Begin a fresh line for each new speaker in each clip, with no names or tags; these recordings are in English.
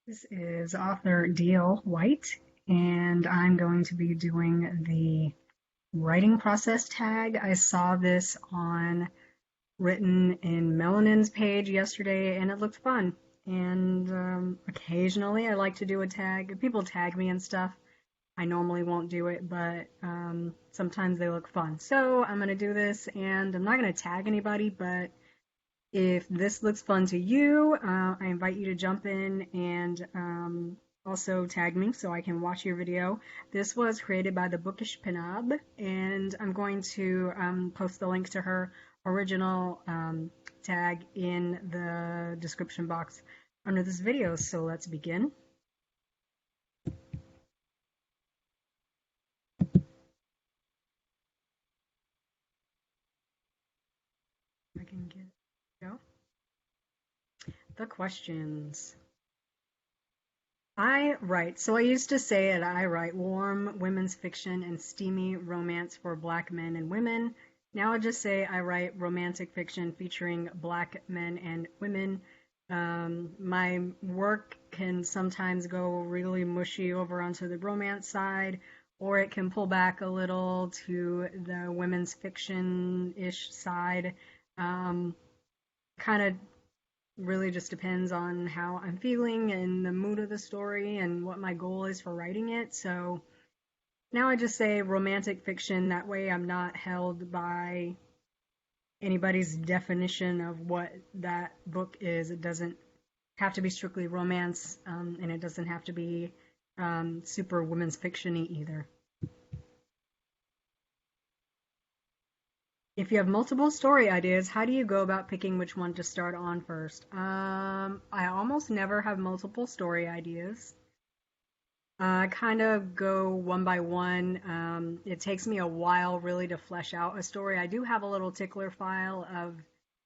This is author Deal White, and I'm going to be doing the writing process tag. I saw this on written in Melanin's page yesterday, and it looked fun. And occasionally I like to do a tag. If people tag me and stuff, I normally won't do it, but sometimes they look fun. So I'm going to do this, and I'm not going to tag anybody, but if this looks fun to you, I invite you to jump in and also tag me so I can watch your video. This was created by the Bookish Pinab, and I'm going to post the link to her original tag in the description box under this video. So let's begin. I can get go. The questions. I write. So I used to say it. I write warm women's fiction and steamy romance for black men and women. Now I just say I write romantic fiction featuring black men and women. My work can sometimes go really mushy over onto the romance side, or it can pull back a little to the women's fiction-ish side. Um, kind of really just depends on how I'm feeling and the mood of the story and what my goal is for writing it. So now I just say romantic fiction. That way I'm not held by anybody's definition of what that book is. It doesn't have to be strictly romance, and it doesn't have to be super women's fiction-y either. If you have multiple story ideas, how do you go about picking which one to start on first? I almost never have multiple story ideas. I kind of go one by one. It takes me a while really to flesh out a story. I do have a little tickler file of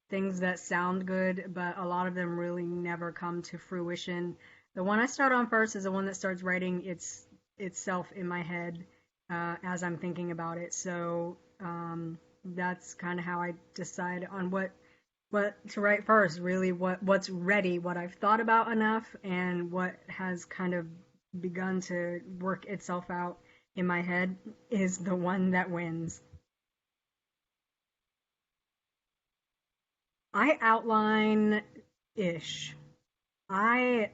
things that sound good, but a lot of them really never come to fruition. The one I start on first is the one that starts writing itself in my head as I'm thinking about it. So that's kind of how I decide on what to write first. Really, what's ready, what I've thought about enough, and what has kind of begun to work itself out in my head is the one that wins. I outline ish. I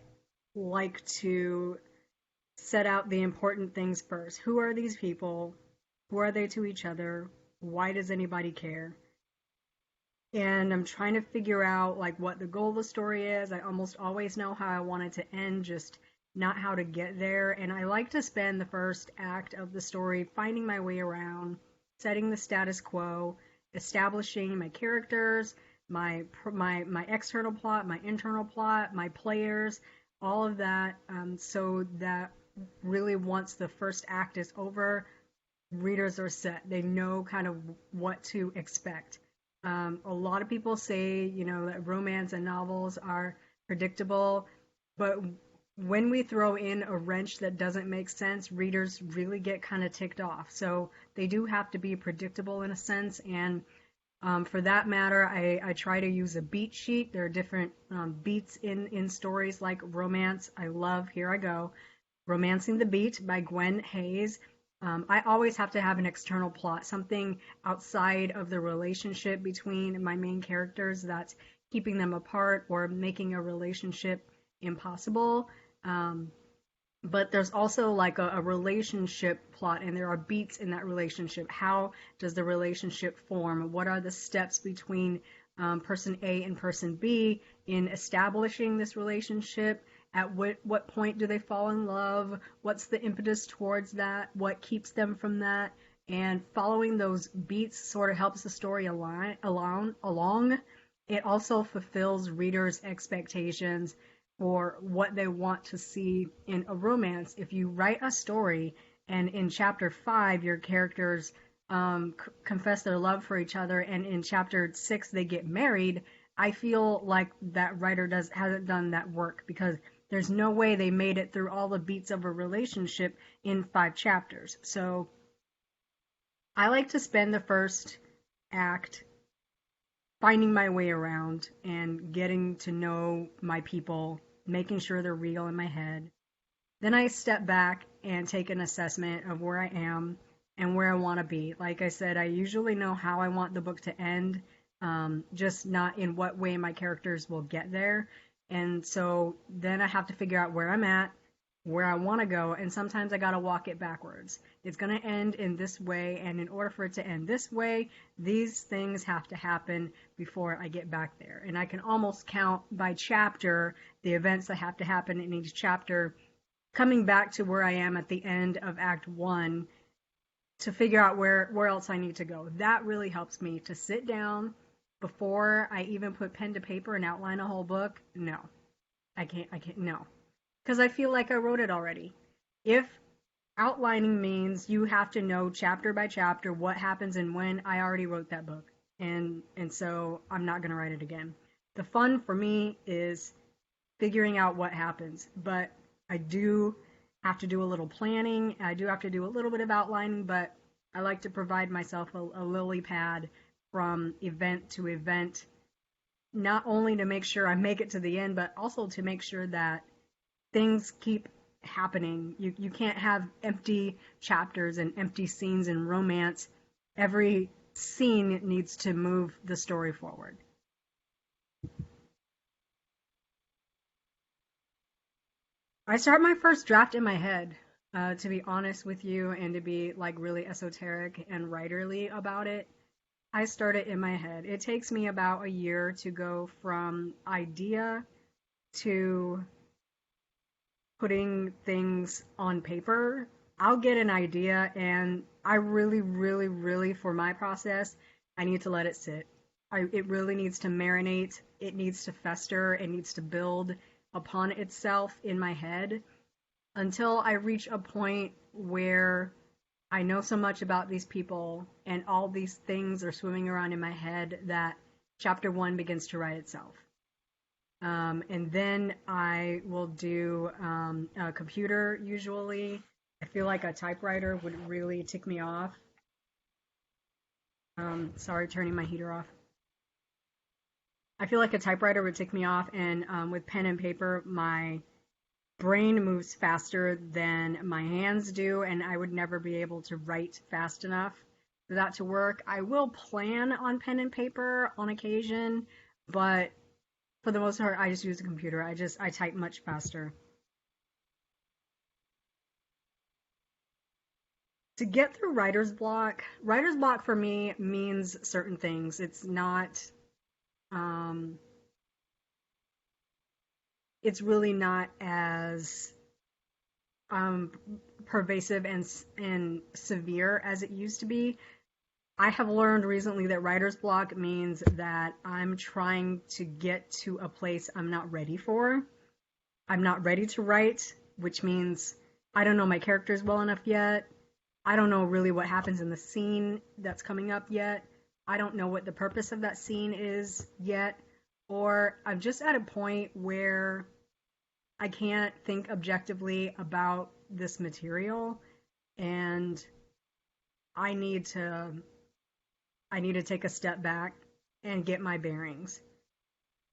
like to set out the important things first. Who are these people? Who are they to each other? Why does anybody care? And I'm trying to figure out like what the goal of the story is. I almost always know how I want it to end, just not how to get there. And I like to spend the first act of the story finding my way around, setting the status quo, establishing my characters, my external plot, my internal plot, my players, all of that, so that really once the first act is over, readers are set. They know kind of what to expect. A lot of people say, that romance and novels are predictable, but when we throw in a wrench that doesn't make sense, readers really get kind of ticked off. So they do have to be predictable in a sense. And for that matter, I try to use a beat sheet. There are different beats in stories like romance. I love, here I go, Romancing the Beat by Gwen Hayes. I always have to have an external plot, something outside of the relationship between my main characters that's keeping them apart or making a relationship impossible. Um, but there's also like a relationship plot, and there are beats in that relationship. How does the relationship form? What are the steps between person A and person B in establishing this relationship? At what point do they fall in love? What's the impetus towards that? What keeps them from that? And following those beats sort of helps the story along. It also fulfills readers' expectations for what they want to see in a romance. If you write a story and in chapter 5 your characters confess their love for each other, and in chapter 6 they get married, I feel like that writer hasn't done that work, because there's no way they made it through all the beats of a relationship in 5 chapters. So I like to spend the first act finding my way around and getting to know my people making sure they're real in my head. Then I step back and take an assessment of where I am and where I want to be. Like I said, I usually know how I want the book to end, just not in what way my characters will get there. And so then I have to figure out where I'm at, where I want to go, and sometimes I got to walk it backwards. It's going to end in this way, and in order for it to end this way, these things have to happen before I get back there. And I can almost count by chapter the events that have to happen in each chapter, coming back to where I am at the end of Act 1 to figure out where else I need to go. That really helps me to sit down before I even put pen to paper and outline a whole book. No, I can't, no. Because I feel like I wrote it already. If outlining means you have to know chapter by chapter what happens and when, I already wrote that book. And so I'm not going to write it again. The fun for me is figuring out what happens. But I do have to do a little planning. I do have to do a little bit of outlining, but I like to provide myself a lily pad from event to event, not only to make sure I make it to the end, but also to make sure that things keep happening. You can't have empty chapters and empty scenes in romance. Every scene needs to move the story forward. I start my first draft in my head, to be honest with you, and to be like really esoteric and writerly about it. I start it in my head. It takes me about a year to go from idea to putting things on paper. I'll get an idea, and I really, really, really, for my process, I need to let it sit. It really needs to marinate. It needs to fester. It needs to build upon itself in my head until I reach a point where I know so much about these people and all these things are swimming around in my head that chapter 1 begins to write itself. And then I will do a computer usually. I feel like a typewriter would really tick me off. Sorry, turning my heater off. I feel like a typewriter would tick me off, and with pen and paper, my brain moves faster than my hands do, and I would never be able to write fast enough for that to work. I will plan on pen and paper on occasion, but for the most part, I just use a computer. I type much faster. To get through writer's block for me means certain things. It's not, it's really not as pervasive and severe as it used to be. I have learned recently that writer's block means that I'm trying to get to a place I'm not ready for. I'm not ready to write, which means I don't know my characters well enough yet. I don't know really what happens in the scene that's coming up yet. I don't know what the purpose of that scene is yet. Or I'm just at a point where I can't think objectively about this material, and I need to take a step back and get my bearings.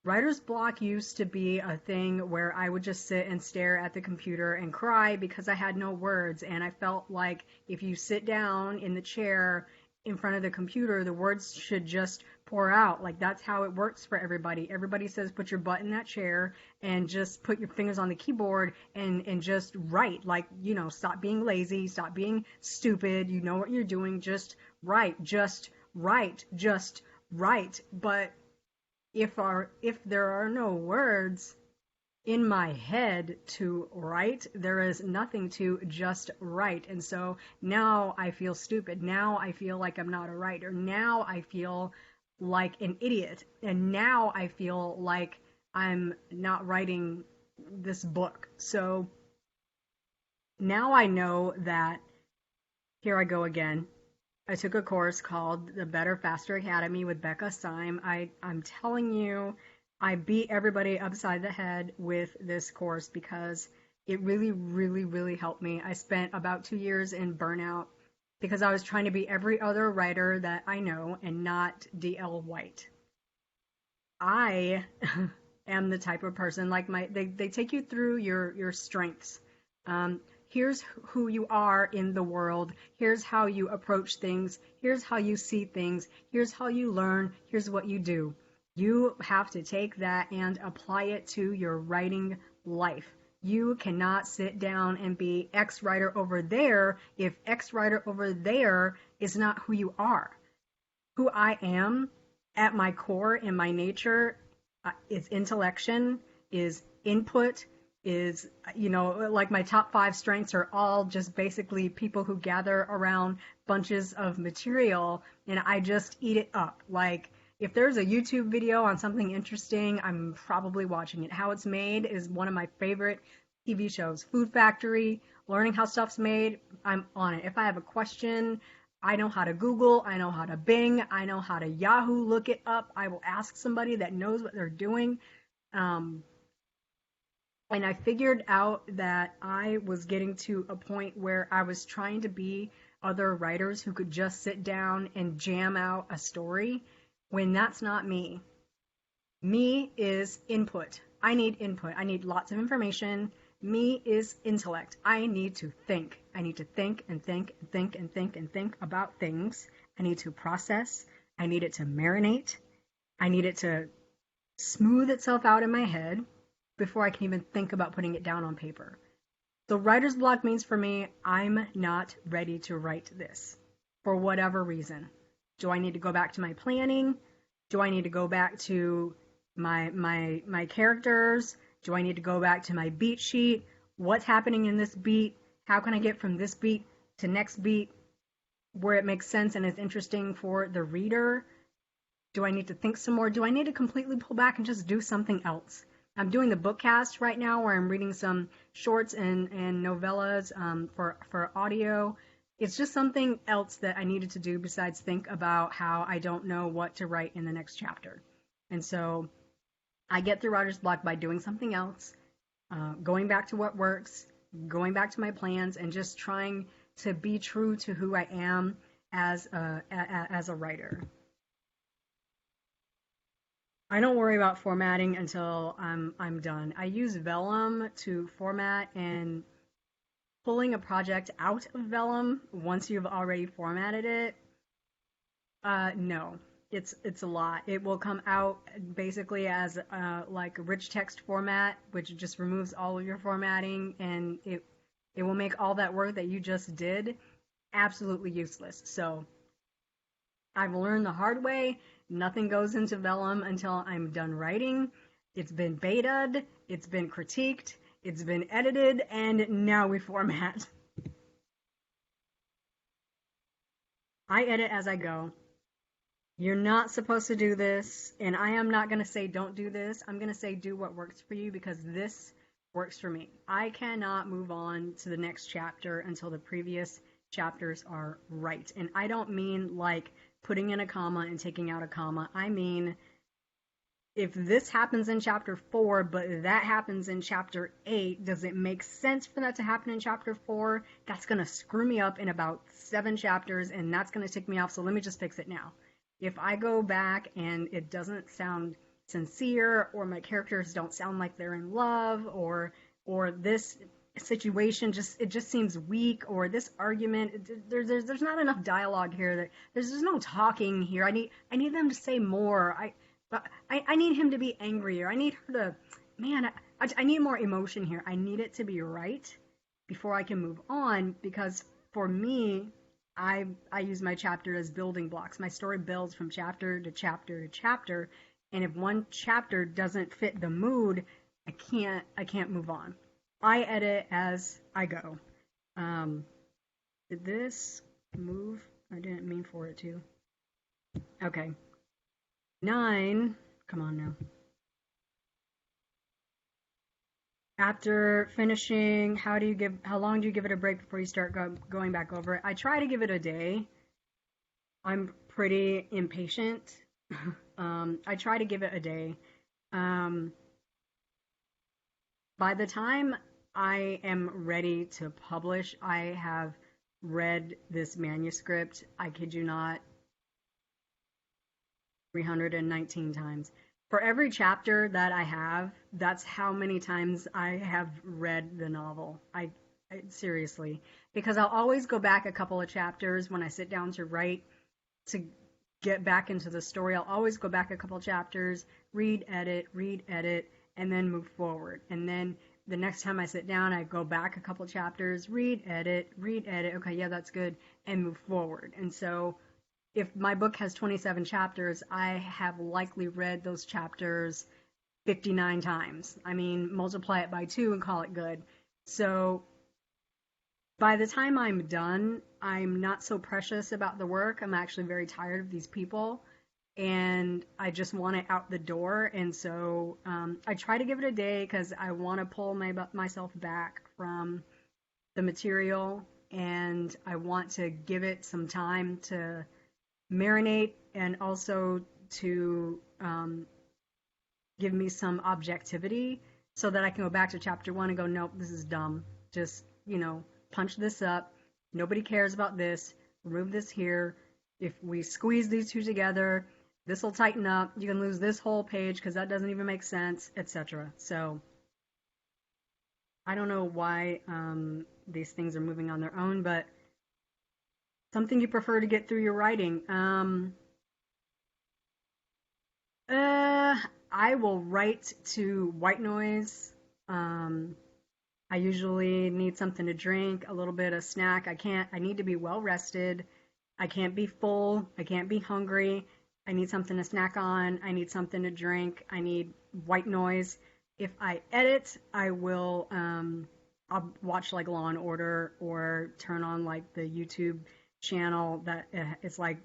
Writer's block used to be a thing where I would just sit and stare at the computer and cry because I had no words, and I felt like if you sit down in the chair in front of the computer, the words should just pour out. Like, that's how it works for everybody. Everybody says put your butt in that chair and just put your fingers on the keyboard and just write. Like, you know, stop being lazy, stop being stupid. You know what you're doing. Just write, just write, just write. But if there are no words in my head to write, there is nothing to just write. And so now I feel stupid. Now I feel like I'm not a writer. Now I feel like an idiot. And now I feel like I'm not writing this book. So now I know that, here I go again. I took a course called the Better Faster Academy with Becca Syme. I'm telling you, I beat everybody upside the head with this course because it really, really, really helped me. I spent about 2 years in burnout because I was trying to be every other writer that I know and not D.L. White. I am the type of person like they take you through your strengths. Here's who you are in the world. Here's how you approach things. Here's how you see things. Here's how you learn. Here's what you do. You have to take that and apply it to your writing life. You cannot sit down and be X writer over there if X writer over there is not who you are. Who I am at my core in my nature is intellection, is input, is, like my top 5 strengths are all just basically people who gather around bunches of material and I just eat it up. Like, if there's a YouTube video on something interesting, I'm probably watching it. How It's Made is one of my favorite TV shows. Food Factory, learning how stuff's made, I'm on it. If I have a question, I know how to Google, I know how to Bing, I know how to Yahoo look it up. I will ask somebody that knows what they're doing. And I figured out that I was getting to a point where I was trying to be other writers who could just sit down and jam out a story when that's not me. Me is input. I need input. I need lots of information. Me is intellect. I need to think. I need to think and think and think and think and think about things. I need to process. I need it to marinate. I need it to smooth itself out in my head before I can even think about putting it down on paper. So writer's block means for me, I'm not ready to write this for whatever reason. Do I need to go back to my planning? Do I need to go back to my characters? Do I need to go back to my beat sheet? What's happening in this beat? How can I get from this beat to next beat where it makes sense and is interesting for the reader? Do I need to think some more? Do I need to completely pull back and just do something else? I'm doing the bookcast right now where I'm reading some shorts and novellas for audio. It's just something else that I needed to do besides think about how I don't know what to write in the next chapter. And so I get through writer's block by doing something else, going back to what works, going back to my plans, and just trying to be true to who I am as a writer. I don't worry about formatting until I'm done. I use Vellum to format, and pulling a project out of Vellum once you've already formatted it, no, it's a lot. It will come out basically as like a rich text format, which just removes all of your formatting, and it will make all that work that you just did absolutely useless. So I've learned the hard way. Nothing goes into Vellum until I'm done writing. It's been betaed, it's been critiqued, it's been edited, and now we format. I edit as I go. You're not supposed to do this, and I am not going to say don't do this. I'm going to say do what works for you because this works for me. I cannot move on to the next chapter until the previous chapters are right. And I don't mean like putting in a comma and taking out a comma. I mean, if this happens in chapter 4, but that happens in chapter 8, does it make sense for that to happen in chapter 4? That's going to screw me up in about 7 chapters, and that's going to tick me off, so let me just fix it now. If I go back and it doesn't sound sincere, or my characters don't sound like they're in love, or this situation just seems weak, or this argument there's not enough dialogue here, that there's no talking here. I need them to say more. I need him to be angrier. I need her to, man, I need more emotion here. I need it to be right before I can move on, because for me, I use my chapter as building blocks. My story builds from chapter to chapter to chapter, and if one chapter doesn't fit the mood, I can't move on. I edit as I go. Did this move? I didn't mean for it to. Okay. 9. Come on now. After finishing, how long do you give it a break before you start going back over it? I try to give it a day. I'm pretty impatient. I try to give it a day. By the time I am ready to publish, I have read this manuscript, I kid you not, 319 times. For every chapter that I have, that's how many times I have read the novel. Seriously, because I'll always go back a couple of chapters when I sit down to write to get back into the story. I'll always go back a couple of chapters, read, edit, and then move forward. And then the next time I sit down, I go back a couple of chapters, read, edit. Okay, yeah, that's good, and move forward. And so if my book has 27 chapters, I have likely read those chapters 59 times. I mean, multiply it by 2 and call it good. So by the time I'm done, I'm not so precious about the work. I'm actually very tired of these people and I just want it out the door. And so I try to give it a day because I want to pull myself back from the material and I want to give it some time to marinate and also to give me some objectivity so that I can go back to chapter 1 and go, nope, this is dumb. Just, punch this up. Nobody cares about this. Remove this here. If we squeeze these two together, this will tighten up. You can lose this whole page because that doesn't even make sense, etc. So I don't know why these things are moving on their own, but something you prefer to get through your writing. I will write to white noise. I usually need something to drink, a little bit of snack. I need to be well rested. I can't be full. I can't be hungry. I need something to snack on. I need something to drink. I need white noise. If I edit, I'll watch like Law and Order or turn on like the YouTube channel that is like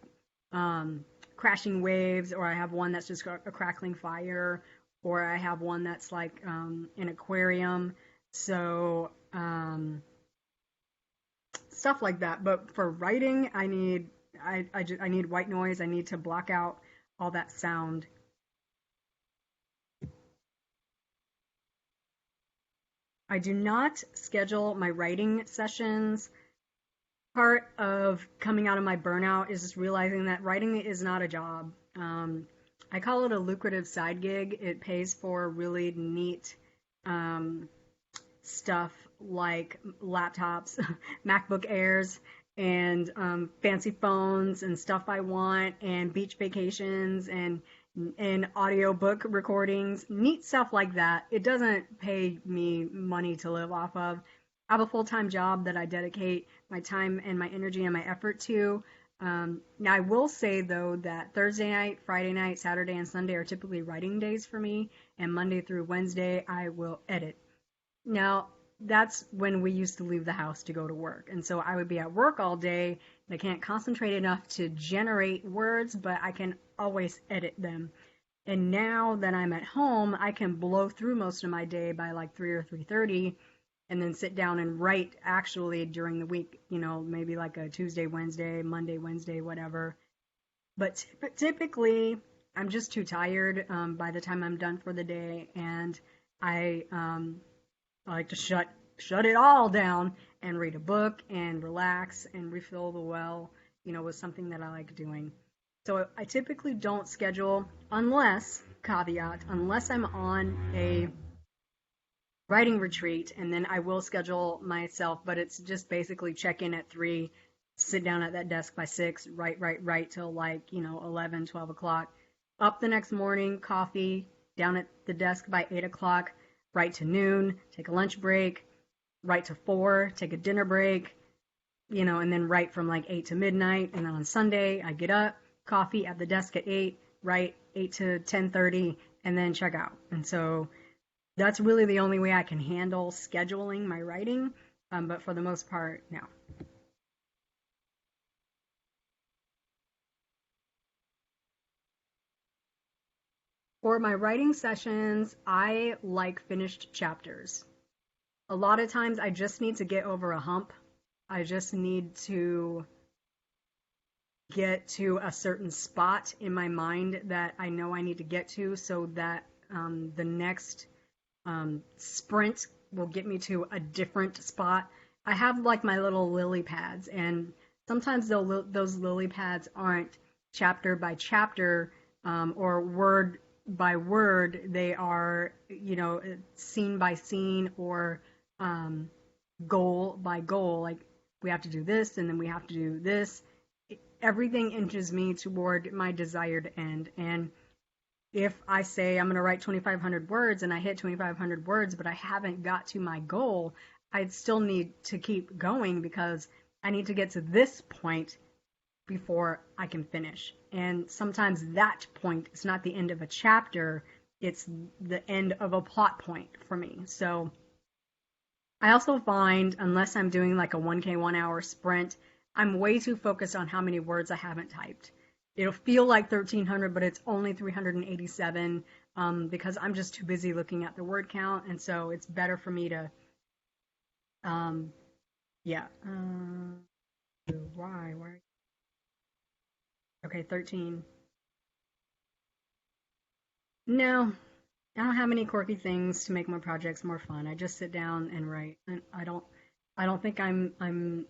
crashing waves, or I have one that's just a crackling fire, or I have one that's like an aquarium. So stuff like that. But for writing, I need white noise. I need to block out all that sound. I do not schedule my writing sessions. Part of coming out of my burnout is just realizing that writing is not a job. I call it a lucrative side gig. It pays for really neat stuff like laptops, MacBook Airs, and fancy phones and stuff I want, and beach vacations and audiobook recordings, neat stuff like that. It doesn't pay me money to live off of. I have a full-time job that I dedicate my time and my energy and my effort to. Now, I will say, though, that Thursday night, Friday night, Saturday, and Sunday are typically writing days for me, and Monday through Wednesday, I will edit. Now, that's when we used to leave the house to go to work, and so I would be at work all day, and I can't concentrate enough to generate words, but I can always edit them. And now that I'm at home, I can blow through most of my day by like 3 or 3:30, and then sit down and write actually during the week, maybe like a Tuesday, Wednesday, Monday, Wednesday, whatever. But typically, I'm just too tired by the time I'm done for the day, and I like to shut it all down and read a book and relax and refill the well, with something that I like doing. So I typically don't schedule unless I'm on a writing retreat, and then I will schedule myself, but it's just basically check in at 3, sit down at that desk by 6, write till like, 11, 12 o'clock. Up the next morning, coffee, down at the desk by 8 o'clock, write to noon, take a lunch break, write to 4, take a dinner break, and then write from like 8 to midnight. And then on Sunday, I get up, coffee at the desk at 8, write 8 to 10:30, and then check out. And so that's really the only way I can handle scheduling my writing, but for the most part, no. For my writing sessions, I like finished chapters. A lot of times I just need to get over a hump. I just need to get to a certain spot in my mind that I know I need to get to so that the next sprint will get me to a different spot. I have like my little lily pads, and sometimes those lily pads aren't chapter by chapter or word by word, they are, scene by scene or um, goal by goal. Like we have to do this and then we have to do this. Everything inches me toward my desired end. And if I say I'm going to write 2,500 words and I hit 2,500 words, but I haven't got to my goal, I'd still need to keep going because I need to get to this point before I can finish. And sometimes that point is not the end of a chapter, it's the end of a plot point for me. So I also find, unless I'm doing like a 1K 1 hour sprint, I'm way too focused on how many words I haven't typed. It'll feel like 1,300, but it's only 387 because I'm just too busy looking at the word count. And so it's better for me to, um, yeah. Why? Okay, 13. No, I don't have any quirky things to make my projects more fun. I just sit down and write. And I don't think I'm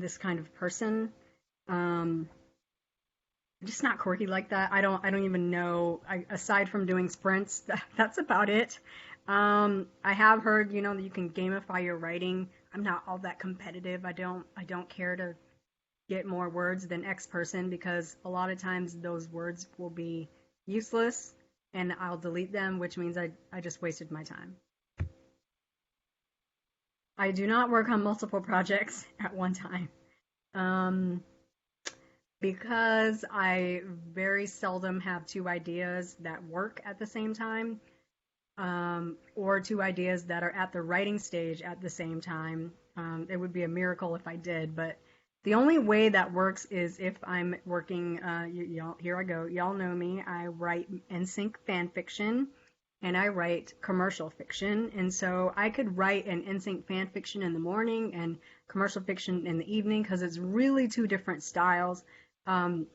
this kind of person. Um, I'm just not quirky like that. I don't even know. Aside from doing sprints, that's about it. I have heard, that you can gamify your writing. I'm not all that competitive. I don't care to get more words than X person because a lot of times those words will be useless and I'll delete them, which means I just wasted my time. I do not work on multiple projects at one time um, because I very seldom have two ideas that work at the same time or two ideas that are at the writing stage at the same time. It would be a miracle if I did, but the only way that works is if I'm working, y'all, here I go. Y'all know me. I write NSYNC fan fiction and I write commercial fiction. And so I could write an NSYNC fan fiction in the morning and commercial fiction in the evening because it's really two different styles. Um,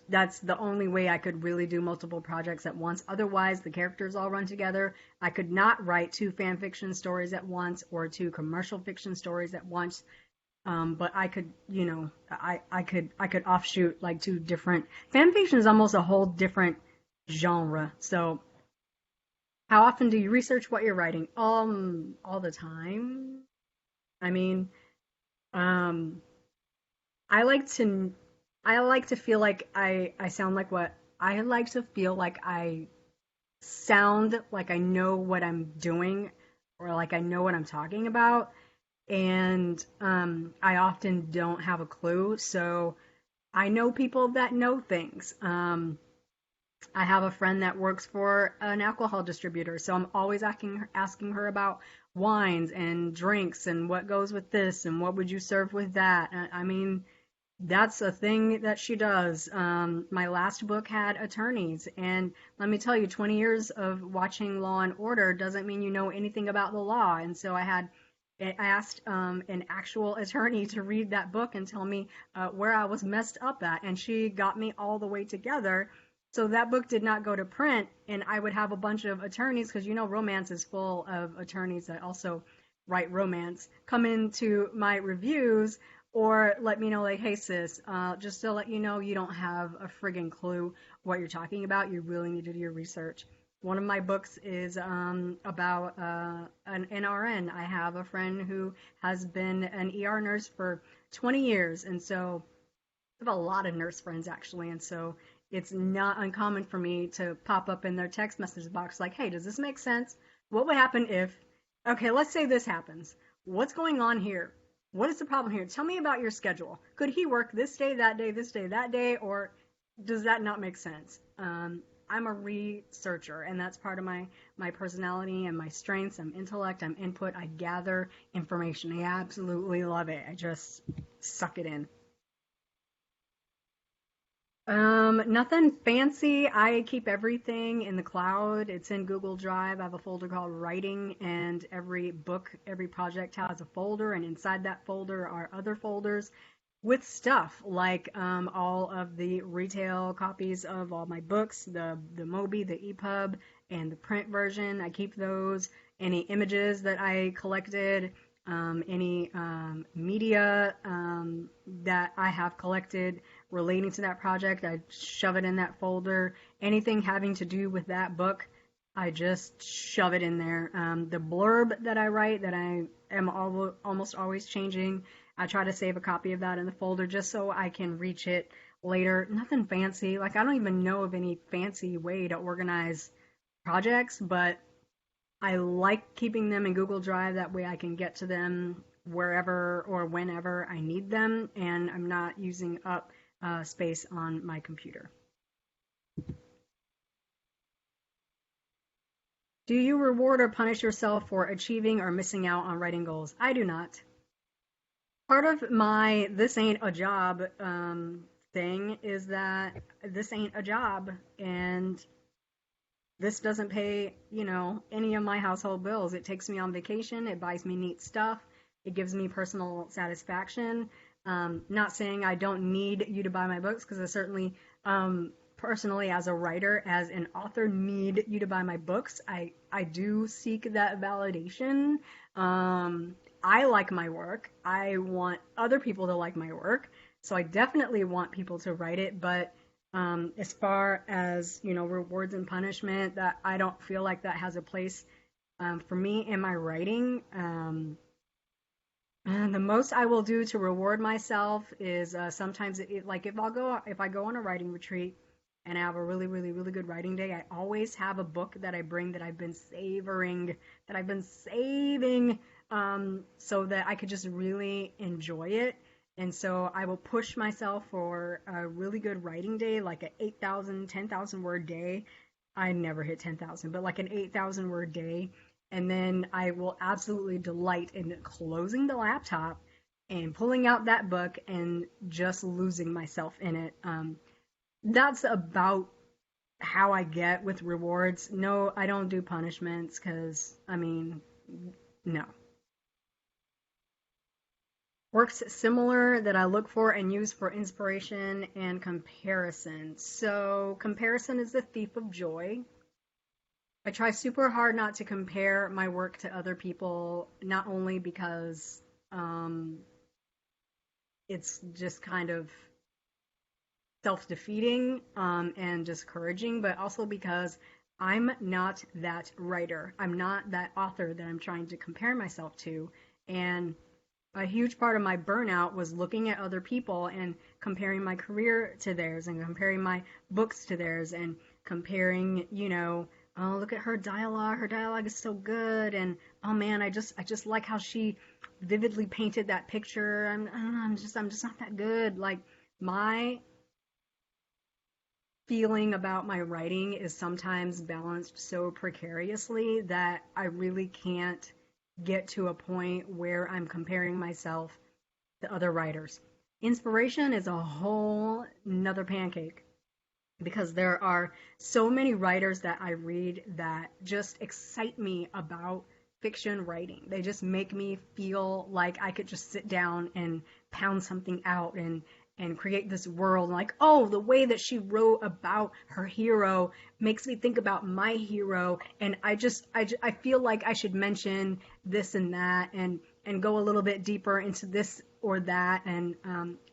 that's the only way I could really do multiple projects at once. Otherwise, the characters all run together. I could not write two fan fiction stories at once or two commercial fiction stories at once. But I could, I could offshoot like two different fan fiction is almost a whole different genre. So how often do you research what you're writing? All the time. I mean, um, I like to I like to feel like I sound like what I like to feel like I sound like I know what I'm doing or like I know what I'm talking about. And I often don't have a clue. So I know people that know things. I have a friend that works for an alcohol distributor, so I'm always asking her about wines and drinks and what goes with this and what would you serve with that. I mean, that's a thing that she does. My last book had attorneys, and let me tell you, 20 years of watching Law and Order doesn't mean you know anything about the law. And so I asked an actual attorney to read that book and tell me where I was messed up at, and she got me all the way together. So that book did not go to print, and I would have a bunch of attorneys, because romance is full of attorneys that also write romance, come into my reviews or let me know, like, hey, sis, just to let you know, you don't have a friggin' clue what you're talking about. You really need to do your research. One of my books is about an NRN. I have a friend who has been an ER nurse for 20 years, and so I have a lot of nurse friends, actually, and so it's not uncommon for me to pop up in their text message box like, hey, does this make sense? What would happen if, okay, let's say this happens. What's going on here? What is the problem here? Tell me about your schedule. Could he work this day, that day, or does that not make sense? I'm a researcher, and that's part of my personality and my strengths. I'm intellect, I'm input, I gather information. I absolutely love it. I just suck it in. Nothing fancy. I keep everything in the cloud. It's in Google Drive. I have a folder called Writing, and every book, every project has a folder, and inside that folder are other folders with stuff like all of the retail copies of all my books, the Mobi, the EPUB, and the print version. I keep those. Any images that I collected, any media that I have collected, relating to that project, I shove it in that folder. Anything having to do with that book, I just shove it in there. The blurb that I write, that I am almost always changing, I try to save a copy of that in the folder just so I can reach it later. Nothing fancy. Like, I don't even know of any fancy way to organize projects, but I like keeping them in Google Drive. That way I can get to them wherever or whenever I need them, and I'm not using up space on my computer. Do you reward or punish yourself for achieving or missing out on writing goals? I do not. Part of my this ain't a job thing is that this ain't a job, and this doesn't pay, any of my household bills. It takes me on vacation. It buys me neat stuff. It gives me personal satisfaction. Not saying I don't need you to buy my books, because I certainly, personally, as a writer, as an author, need you to buy my books. I do seek that validation. I like my work. I want other people to like my work. So I definitely want people to write it, but as far as, rewards and punishment, that I don't feel like that has a place for me in my writing. And the most I will do to reward myself is sometimes like if I go on a writing retreat and I have a really, really, really good writing day, I always have a book that I bring that I've been saving, so that I could just really enjoy it. And so I will push myself for a really good writing day, like an 8,000, 10,000 word day. I never hit 10,000, but like an 8,000 word day. And then I will absolutely delight in closing the laptop and pulling out that book and just losing myself in it. That's about how I get with rewards. No, I don't do punishments because, no. Works similar that I look for and use for inspiration and comparison. So comparison is the thief of joy. I try super hard not to compare my work to other people, not only because it's just kind of self-defeating and discouraging, but also because I'm not that writer. I'm not that author that I'm trying to compare myself to. And a huge part of my burnout was looking at other people and comparing my career to theirs and comparing my books to theirs and comparing, oh, look at her dialogue. Her dialogue is so good. And oh man, I just like how she vividly painted that picture. I'm just not that good. Like, my feeling about my writing is sometimes balanced so precariously that I really can't get to a point where I'm comparing myself to other writers. Inspiration is a whole nother pancake, because there are so many writers that I read that just excite me about fiction writing. They just make me feel like I could just sit down and pound something out and create this world. Like, oh, the way that she wrote about her hero makes me think about my hero, and I feel like I should mention this and that and go a little bit deeper into this or that. And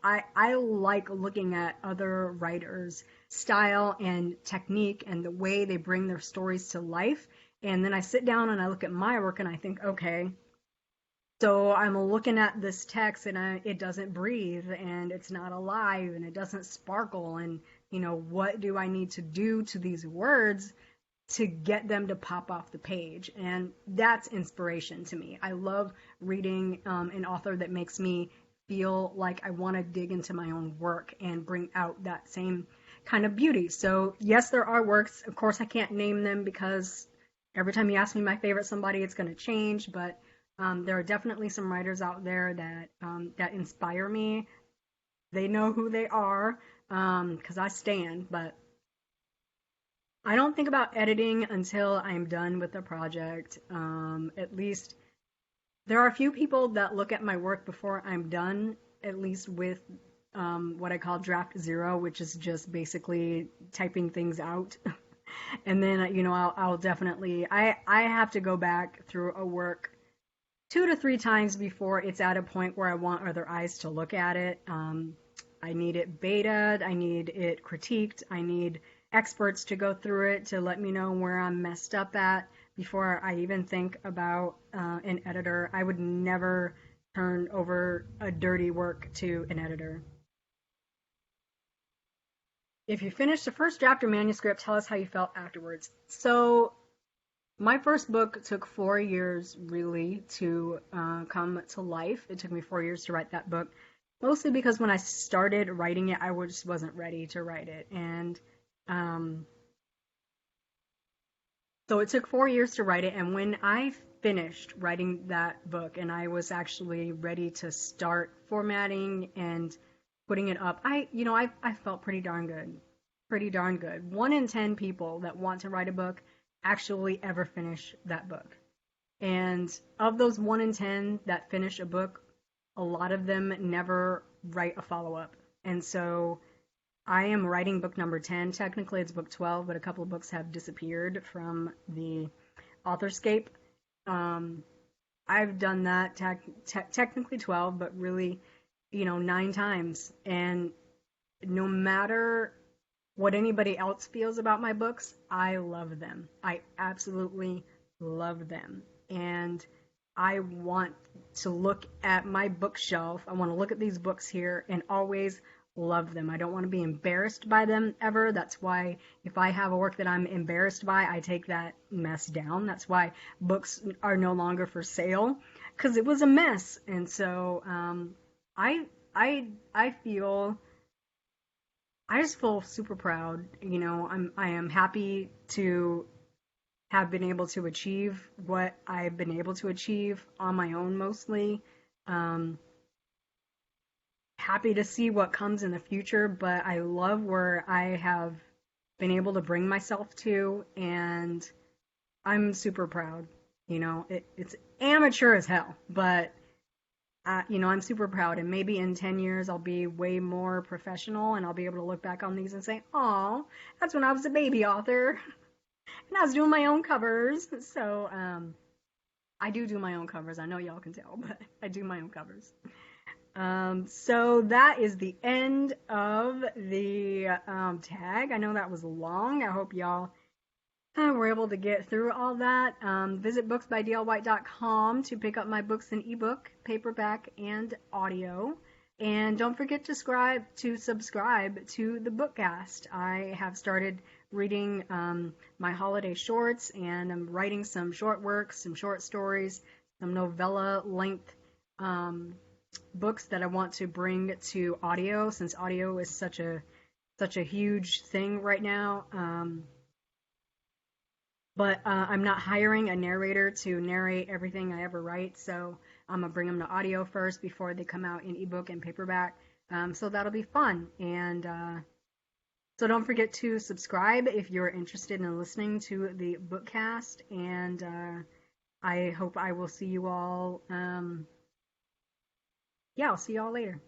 I like looking at other writers' style and technique and the way they bring their stories to life. And then I sit down and I look at my work and I think, okay, so I'm looking at this text and it doesn't breathe and it's not alive and it doesn't sparkle. And, what do I need to do to these words to get them to pop off the page? And that's inspiration to me. I love reading an author that makes me feel like I want to dig into my own work and bring out that same kind of beauty. So yes, there are works. Of course, I can't name them because every time you ask me my favorite somebody, it's going to change. But there are definitely some writers out there that inspire me. They know who they are because I stand. But I don't think about editing until I'm done with the project. At least there are a few people that look at my work before I'm done, at least with what I call draft zero, which is just basically typing things out. And then, I'll definitely, I have to go back through a work 2 to 3 times before it's at a point where I want other eyes to look at it. I need it betaed. I need it critiqued. I need experts to go through it to let me know where I'm messed up at before I even think about an editor. I would never turn over a dirty work to an editor. If you finish the first draft or manuscript, tell us how you felt afterwards. So, my first book took 4 years really to come to life. It took me 4 years to write that book, mostly because when I started writing it, I just wasn't ready to write it. And um, so it took 4 years to write it. And when I finished writing that book and I was actually ready to start formatting and putting it up, I felt pretty darn good. Pretty darn good. 1 in 10 people that want to write a book actually ever finish that book. And of those 1 in 10 that finish a book, a lot of them never write a follow up. And so I am writing book number 10. Technically, it's book 12, but a couple of books have disappeared from the authorscape. Um, I've done that technically 12, but really, 9 times. And no matter what anybody else feels about my books, I love them. I absolutely love them. And I want to look at my bookshelf. I want to look at these books here and always love them. I don't want to be embarrassed by them ever. That's why if I have a work that I'm embarrassed by, I take that mess down. That's why books are no longer for sale, because it was a mess. And so I feel I just feel super proud. I am happy to have been able to achieve what I've been able to achieve on my own mostly. Um, Happy to see what comes in the future, but I love where I have been able to bring myself to, and I'm super proud. It's amateur as hell, but I'm super proud, and maybe in 10 years I'll be way more professional and I'll be able to look back on these and say, "Oh, that's when I was a baby author and I was doing my own covers." So, I do my own covers. I know y'all can tell, but I do my own covers. So that is the end of the tag. I know that was long. I hope y'all were able to get through all that. Visit booksbydlwhite.com to pick up my books in ebook, paperback, and audio. And don't forget to subscribe to the Bookcast. I have started reading my holiday shorts, and I'm writing some short works, some short stories, some novella length books that I want to bring to audio, since audio is such a huge thing right now. But I'm not hiring a narrator to narrate everything I ever write, so I'm gonna bring them to audio first before they come out in ebook and paperback. So that'll be fun. And so don't forget to subscribe if you're interested in listening to the Bookcast. And I hope I will see you all. Yeah, I'll see you all later.